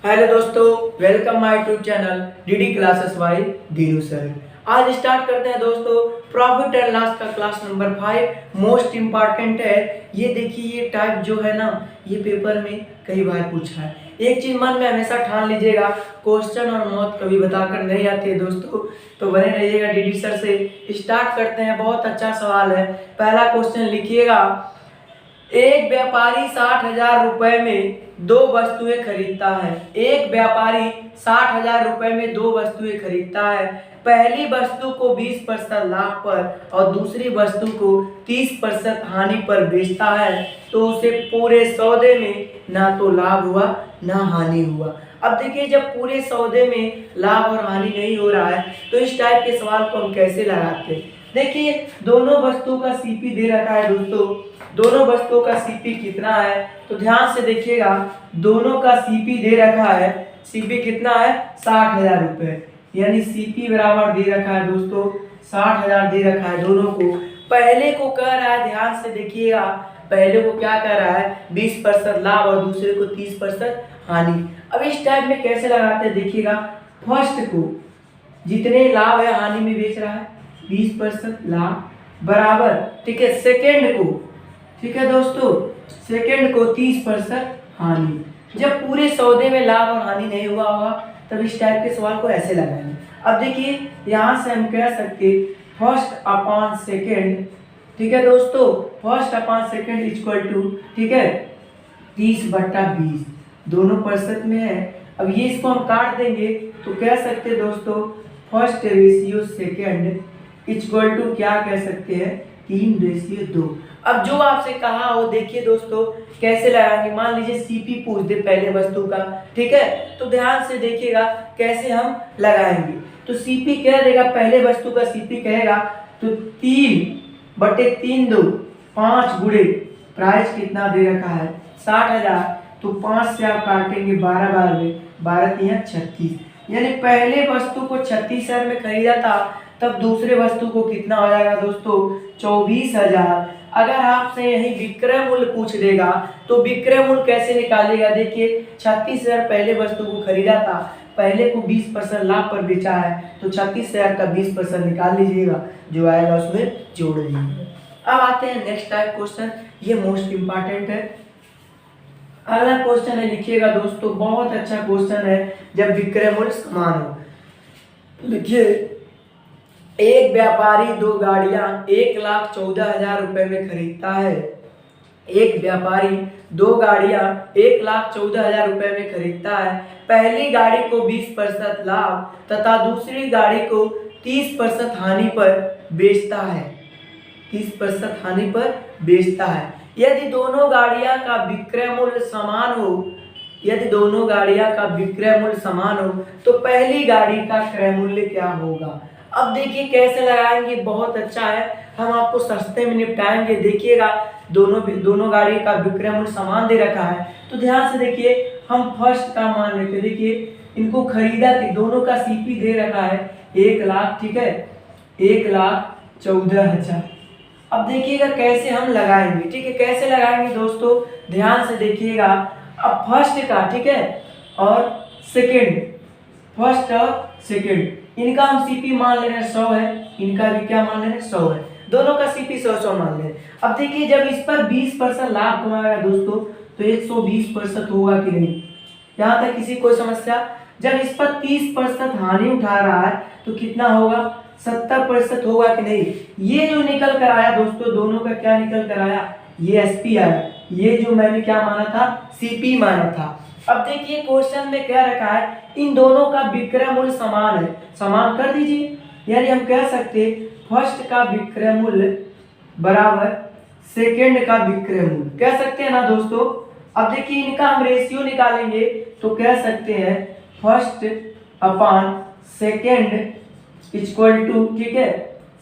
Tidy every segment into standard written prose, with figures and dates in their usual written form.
Hello दोस्तों, welcome my YouTube channel DD classes bye Dinu sir. आज start करते हैं दोस्तों प्रॉफिट एंड लॉस का क्लास नंबर 5। मोस्ट इम्पॉर्टेंट है। ये देखिए, ये टाइप जो है ना, ये पेपर में कई बार पूछा है। एक चीज मन में हमेशा ठान लीजिएगा, क्वेश्चन और मौत कभी बताकर नहीं आती है दोस्तों, तो बने रहिएगा डीडी सर से। स्टार्ट करते हैं। बहुत अच्छा सवाल है। पहला क्वेश्चन लिखिएगा, एक व्यापारी 60,000 रुपए में दो वस्तुएं खरीदता है। एक व्यापारी 60,000 रुपए में दो वस्तुएं खरीदता है। पहली वस्तु को 20% लाभ पर और दूसरी वस्तु को 30% हानि पर बेचता है, तो उसे पूरे सौदे में ना तो लाभ हुआ ना हानि हुआ। अब देखिए, जब पूरे सौदे में लाभ और हानि नहीं हो रहा है तो इस टाइप के सवाल को हम कैसे लगाते हैं। देखिए, दोनों वस्तुओं का सीपी दे रखा है दोस्तों। दोनों वस्तुओं का सीपी कितना है तो ध्यान से देखिएगा, दोनों का सीपी दे रखा है। सीपी कितना है? 60,000 रुपए। यानी सीपी बराबर दे रखा है दोस्तों 60,000 दे रखा है दोनों को। पहले को कह रहा है, ध्यान से देखिएगा, पहले को क्या कह रहा है? 20% लाभ और दूसरे को 30% हानि। अब इस टाइप में कैसे लगाते हैं देखिएगा। फर्स्ट को जितने लाभ है हानि में बेच रहा है 20% लाभ बराबर, ठीक है, सेकेंड को, ठीक है दोस्तों, सेकेंड को 30% हानि। जब पूरे सौदे में लाभ और हानि नहीं हुआ होगा तब इस टाइप के सवाल को ऐसे लगाएंगे। अब देखिए, यहाँ से हम कह सकते फर्स्ट अपॉन सेकेंड, ठीक है दोस्तों, first upon second equal to, ठीक है, 30/20 दोनों प्रतिशत में है। अब ये इसको हम काट देंगे तो कह सकते दोस्तों first ratio second equal to क्या कह सकते हैं? 3/2। अब जो आपसे कहा हो, देखिए दोस्तों कैसे लगाएंगे। मान लीजिए सीपी पूछ दे पहले वस्तु का, ठीक है, तो ध्यान से देखिएगा कैसे हम लगाएंगे। तो सीपी कह देगा, पहले वस्तु का सीपी कहेगा तो 3/3 दो 5 गुणे प्राइस कितना दे रखा है 60,000, तो 5 से आप काटेंगे 12 बार में, 12×3 36। यानी पहले वस्तु को 36,000 में खरीदा था, तब दूसरे वस्तु को कितना हो जाएगा दोस्तों? 24,000। अगर आपसे यही विक्रय मूल्य पूछ देगा तो विक्रय मूल्य कैसे निकालेगा? देखिए, 36,000 पहले वस्तु को खरीदा था, पहले को 20% लाभ पर बेचा है, तो 36,000 का 20% निकाल लीजिएगा, जो आएगा उसमें जोड़ लीजिएगा। अब आते हैं नेक्स्ट टाइप क्वेश्चन, ये मोस्ट इंपॉर्टेंट है। अगला क्वेश्चन है, लिखिएगा दोस्तों, बहुत अच्छा क्वेश्चन है। जब विक्रय मूल्य समान हो, लिखिए, एक व्यापारी दो गाड़ियां 1,14,000 रुपए में खरीदता है। एक व्यापारी दो गाड़ियां 1,14,000 रुपए में खरीदता है। पहली गाड़ी को 20% लाभ तथा दूसरी गाड़ी को 30% हानि पर बेचता है। 30% हानि पर बेचता है। यदि दोनों गाड़ियां का विक्रय मूल्य समान हो, यदि दोनों गाड़ियां का विक्रय मूल्य समान हो तो पहली गाड़ी का क्रय मूल्य क्या होगा? अब देखिए कैसे लगाएंगे, बहुत अच्छा है, हम आपको सस्ते में निपटाएंगे। देखिएगा, दोनों गाड़ी का विक्रय मूल्य समान दे रखा है, तो ध्यान से देखिए, हम फर्स्ट का मान लेते हैं। देखिए, इनको खरीदा कि दोनों का सीपी दे रखा है 1 लाख, ठीक है, 1,14,000। अब देखिएगा कैसे हम लगाएंगे, ठीक है, कैसे लगाएंगे दोस्तों, ध्यान से देखिएगा। अब फर्स्ट का, ठीक है, और सेकेंड, फर्स्ट और सेकेंड, इनका हम सीपी मान ले रहे हैं 100 है, इनका भी क्या मान ले रहे हैं 100 है, दोनों का सीपी 100 मान ले। अब देखिए, जब इस पर 20% लाभ कमाएगा दोस्तों तो 120% होगा कि नहीं? यहाँ तक किसी कोई समस्या? जब इस पर 30% हानि उठा रहा है तो कितना होगा? 70% होगा कि नहीं? ये जो निकल कर आया दोस्तों, दोनों का क्या निकल कर आया? ये एसपी आया। ये जो मैंने क्या माना था? सीपी माना था। अब देखिए, क्वेश्चन में क्या रखा है? इन दोनों का विक्रय मूल्य समान है, समान कर दीजिए। यानी हम कह सकते फर्स्ट का विक्रय मूल्य बराबर सेकेंड का विक्रय मूल्य, कह सकते हैं ना दोस्तों। अब देखिए, इनका हम रेशियो निकालेंगे तो कह सकते हैं first upon second equal to, ठीक है,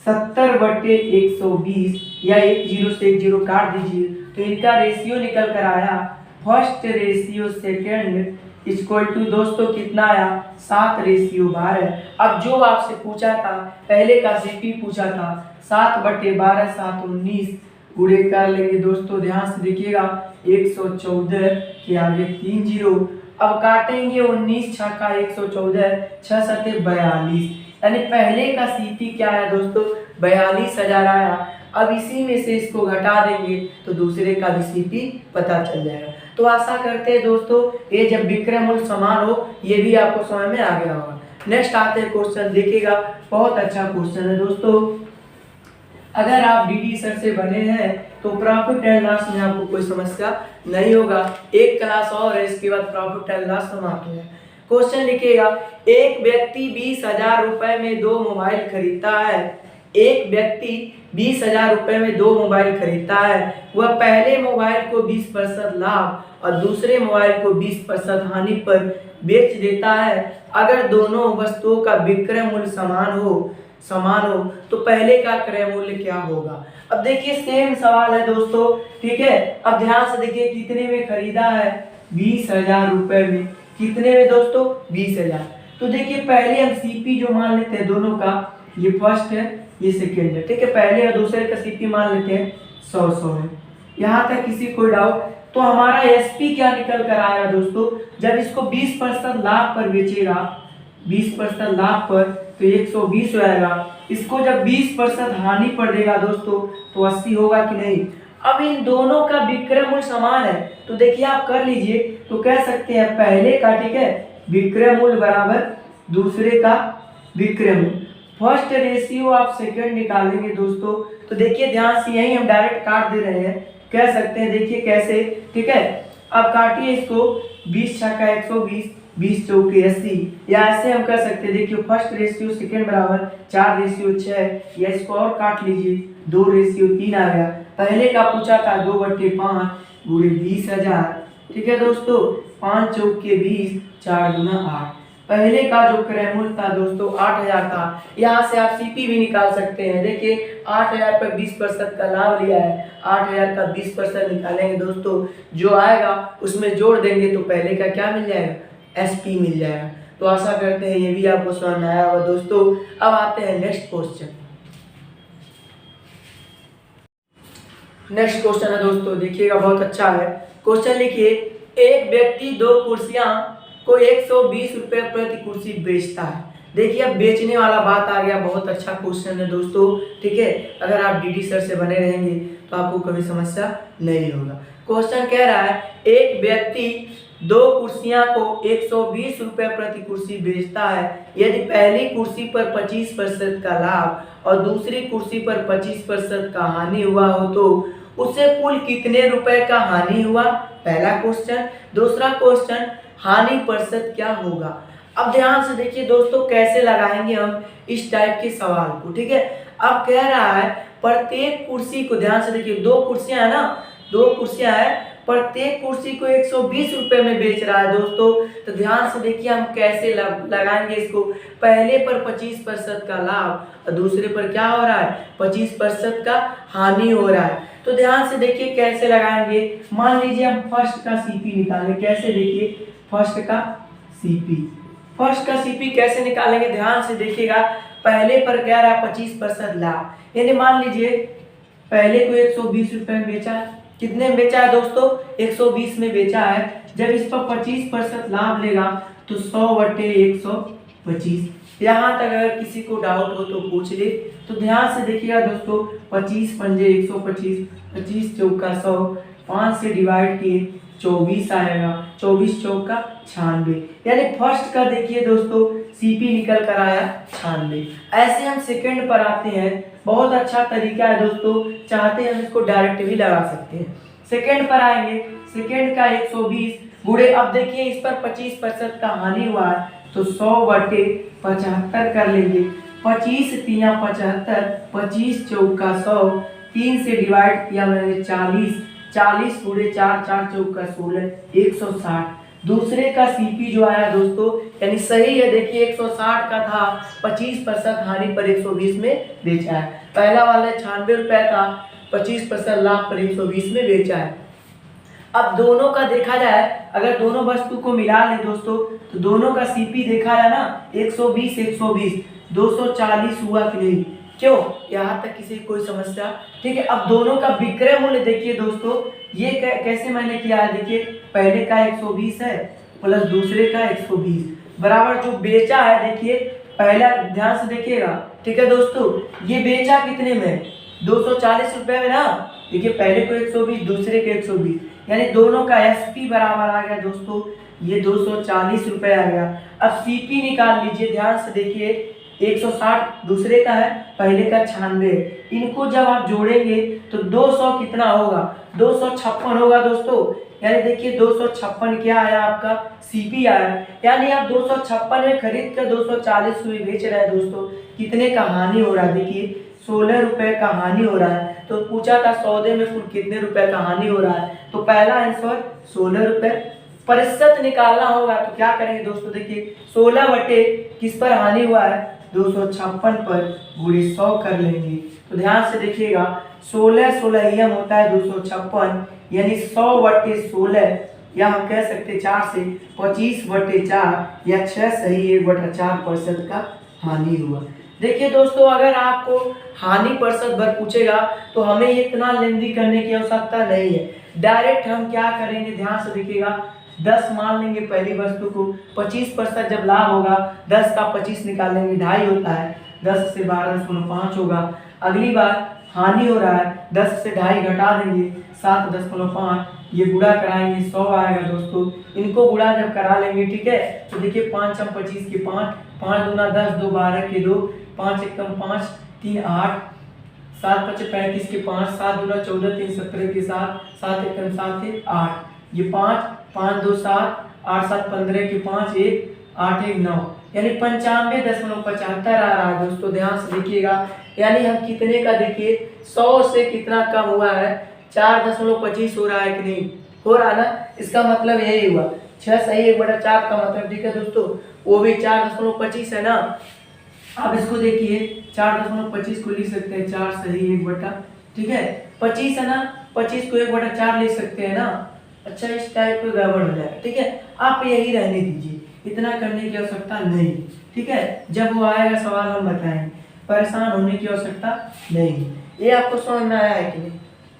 70/120, या 1 0 से 1 0 काट दीजिए तो इनका रेशियो निकल कर आया first ratio second equal to दोस्तों कितना आया? 7/12। अब जो आपसे पूछा था, पहले का सीपी पूछा था, 7/12 7 19 गुणे कर लेंगे दोस्तों। ध्यान से देखिएगा, 114 के आगे 3 0। अब काटेंगे 19 छः का 114, 6 सते 42, यानी पहले का सीपी क्या है दोस्तों 42,000 आया। अब इसी में से इसको घटा देंगे तो दूसरे का भी सीपी पता चल जाएगा। तो आशा करते हैं दोस्तों ये जब विक्रय मूल्य समान हो ये भी आपको समझ में आ गया होगा। नेक्स्ट आते हैं क्वेश्चन, देखिएगा बहुत अच्छा क्वेश्चन है दोस्तों। अगर आप डीडी सर से बने हैं तो प्रॉफिट एंड लॉस में आपको कोई समस्या नहीं होगा। एक क्लास और है, इसके बाद प्रॉफिट एंड लॉस समाप्त हो जाएगा। क्वेश्चन लिखिएगा, एक व्यक्ति 20,000 रुपए में 2 मोबाइल खरीदता है। एक व्यक्ति 20,000 रुपए में 2 मोबाइल खरीदता है। वह पहले मोबाइल को 20% लाभ और दूसरे मोबाइल को 20% हानि पर बेच देता है। अगर दोनों वस्तुओं का विक्रय मूल्य समान हो तो पहले का क्रय मूल्य क्या होगा। अब देखिए सेम सवाल है दोस्तों, ठीक है। अब ध्यान से देखिए कितने में खरीदा है 20,000 रुपए में, कितने में दोस्तों 20,000। तो देखिए पहले हम सीपी जो मान लेते हैं दोनों का, ये फर्स्ट है ये सेकेंड है, ठीक है। पहले और दूसरे का सीपी मान लेते हैं 100 है। यहाँ तक किसी कोई डाउट? तो हमारा एसपी क्या निकल कर आएगा दोस्तों, जब इसको 20% लाभ पर बेचेगा, 20% लाभ पर तो 120 आएगा। इसको जब 20% हानि पर देगा दोस्तों तो 80 होगा कि नहीं। अब इन दोनों का विक्रय मूल्य समान है तो देखिए आप कर लीजिए, तो कह सकते हैं पहले का, ठीक है, विक्रय मूल्य बराबर दूसरे का विक्रय मूल्य। फर्स्ट रेशियो आप सेकंड निकालेंगे दोस्तों, तो देखिए ध्यान से यही हम डायरेक्ट काट दे रहे हैं, कह सकते हैं देखिए कैसे, ठीक है। अब काटिए इसको, 20 छक्का 120, 20 चौके 80, या ऐसे हम कर सकते हैं। देखिए फर्स्ट रेशियो सेकंड बराबर 4 रेशियो 6, या इसको और काट लीजिए 2 रेशियो 3 आ गया। पहले का पूछा था 2/5 गुणे 20,000, ठीक है दोस्तों। 5 चौके 20, 4 गुना 8। पहले का जो क्रय मूल्य था दोस्तों 8,000 था। यहाँ से आप सीपी भी निकाल सकते हैं। देखिए 8,000 पर 20% का लाभ लिया है, 8,000 का 20% निकालेंगे दोस्तों, जो आएगा उसमें जोड़ देंगे तो पहले का क्या मिल जाएगा, एसपी मिल जाएगा। तो आशा करते हैं ये भी आपको समझ में आया होगा दोस्तों। अब आते हैं नेक्स्ट क्वेश्चन। नेक्स्ट क्वेश्चन है दोस्तों, देखिएगा बहुत अच्छा है क्वेश्चन। लिखिए, एक व्यक्ति 2 कुर्सियां को 120 रुपए प्रति कुर्सी बेचता है। देखिए अब बेचने वाला बात आ गया, बहुत अच्छा क्वेश्चन है दोस्तों, ठीक है। अगर आप डीडी सर से बने रहेंगे तो आपको कभी समस्या नहीं होगा। क्वेश्चन कह रहा है, एक व्यक्ति 2 कुर्सियां को 120 रुपए प्रति कुर्सी बेचता है। यदि पहली कुर्सी पर 25% का लाभ और दूसरी कुर्सी पर 25% का हानि हुआ हो तो उसे कुल कितने रुपए का हानि हुआ, पहला क्वेश्चन। दूसरा क्वेश्चन, हानि प्रतिशत क्या होगा। अब ध्यान से देखिए दोस्तों कैसे लगाएंगे हम इस टाइप के सवाल को, ठीक है। अब कह रहा है प्रत्येक कुर्सी को, ध्यान से देखिए 2 कुर्सियां है ना, 2 कुर्सियां है, प्रत्येक कुर्सी को 120 रुपए में बेच रहा है दोस्तों। तो ध्यान से देखिए हम कैसे लगाएंगे इसको। पहले पर 25% का लाभ और दूसरे पर क्या हो रहा है, 25% का हानि हो रहा है। तो ध्यान से देखिए कैसे लगाएंगे। मान लीजिए हम फर्स्ट का सीपी निकालें, कैसे देखिए फर्स्ट का सीपी कैसे निकालेंगे, ध्यान से देखिएगा। पहले पर क्या रहा 25% लाभ, यानी मान लीजिए पहले को 120 रुपए में बेचा है। कितने में बेचा है दोस्तों, 120 में बेचा है। जब इस पर 25% लाभ लेगा तो 100/125। यहाँ तक अगर किसी को डाउट हो तो पूछ ले। तो ध्यान से देखिएगा दोस्तों, 25 पंजे 125, 25 चौका 100, 5 से डिवाइड किए 24 आएगा, 24 चौका 96। यानी फर्स्ट का देखिए दोस्तों सीपी निकल कर आया 96। ऐसे हम सेकंड पर आते हैं, बहुत अच्छा तरीका है दोस्तों, चाहते हैं हम इसको डायरेक्ट भी लगा सकते हैं। सेकंड पर आएंगे, सेकंड का 120 गुणे, अब देखिए इस पर 25% का हानि हुआ है तो 100/75 कर लेंगे। 25 3 75, 25 चौका 100, 3 से डिवाइड किया मैंने 40, 40 गुणे 4, 4 चौका 16, 160। दूसरे का सीपी जो आया दोस्तों, यानी सही है, देखिए 160 का था, 25% हानि पर 120 में बेचा है। पहला वाला 96 रुपए था, 25% लाभ पर 120 में बेचा है। अब दोनों का देखा जाए, अगर दोनों वस्तु को मिला ले दोस्तों तो दोनों का सीपी देखा जाए ना, 120 120 240 हुआ कि नहीं, क्यों, यहाँ तक किसी कोई समस्या, ठीक है। अब दोनों का विक्रय मूल्य देखिए दोस्तों, ये कैसे मैंने किया है, देखिए पहले का 120 है, प्लस दूसरे का 120 बराबर जो बेचा है, देखिए पहला ध्यान से देखिएगा, ठीक है दोस्तों, ये बेचा कितने में, 240 रुपए में ना। देखिए पहले को 120, दूसरे के 120, यानी दोनों का एसपी बराबर आ गया दोस्तों, ये 240 रुपए आ गया। अब सीपी निकाल लीजिए, ध्यान से देखिए, 160 दूसरे का है, पहले का 96, इनको जब आप जोड़ेंगे तो 200 कितना होगा, 256 होगा दोस्तों। यानी देखिए 256 क्या आया आपका, सीपी आया। यानी आप 256 में खरीद कर 240 में बेच रहे हैं दोस्तों, कितने का हानि हो रहा है, देखिए 16 रुपए का हानि हो रहा है। तो पूछा था सौदे में कुल कितने रुपए का हानि हो रहा है, तो पहला आंसर 16 रुपए। प्रतिशत निकालना होगा तो क्या करेंगे दोस्तों, देखिए 16 बटे किस पर हानि हुआ है, 256 पर गुणे 100 कर लेंगे। तो ध्यान से देखिएगा, 16 16 होता है 256, यानी 100 बटे 16, या हम कह सकते 4 से 25 बटे 4 या 6 सही 1/4% का हानि हुआ। देखिए दोस्तों, अगर आपको हानि प्रतिशत भर पूछेगा तो हमें इतना लेंदी करने की आवश्यकता नहीं है, डायरेक्ट हम क्या करेंगे, ध्यान से देखिएगा, 10 मान लेंगे पहली वस्तु को, 25% जब लाभ होगा 10 का 25 निकाल लेंगे, 2.5 होता है, 10 से 12.5 होगा। अगली बार हानि हो रहा है, 10 से 2.5 घटा देंगे, 7.5, ये गुणा कराएंगे 100 आएगा दोस्तों। इनको गुणा जब करा लेंगे, ठीक है, तो देखिए 5 हम 25 के 5, 5 दूना 10, 2 12 के 2, 5 एकम 5, 3 8, 7 5 35 के 5, 7 दूना 14, 3 17 के 7, 7 एकम 7 है 8, ये 5 5 2 7, 8 7 15 के 5, 1 8 1 9, यानी 95.75 आ रहा है दोस्तों। ध्यान से देखिएगा, यानी हम कितने का, देखिए 100 से कितना कम हुआ है, 4.25 हो रहा है कि नहीं, हो रहा ना। इसका मतलब यही हुआ, 6 सही 1/4 का मतलब, ठीक है दोस्तों, वो भी 4.25 है ना। आप इसको देखिए 4.25 को लिख सकते हैं 4 सही 1/, ठीक है, 25 है ना, 25 को 1/4 लिख सकते हैं ना। अच्छा, इस टाइप का गड़बड़ हो जाएगा, ठीक है, आप यही रहने दीजिए, इतना करने की आवश्यकता नहीं, ठीक है। जब वो आएगा सवाल हम बताएंगे, परेशान होने की आवश्यकता नहीं। ये आपको समझ में आया है कि नहीं,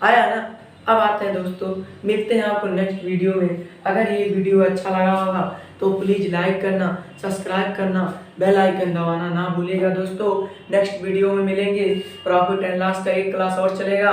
आया ना। अब आते हैं दोस्तों, मिलते हैं आपको नेक्स्ट वीडियो में। अगर ये वीडियो अच्छा लगा होगा तो प्लीज़ लाइक करना, सब्सक्राइब करना, बेल आइकन दबाना ना भूलिएगा दोस्तों। नेक्स्ट वीडियो में मिलेंगे, प्रॉफिट एंड लॉस का एक क्लास और चलेगा।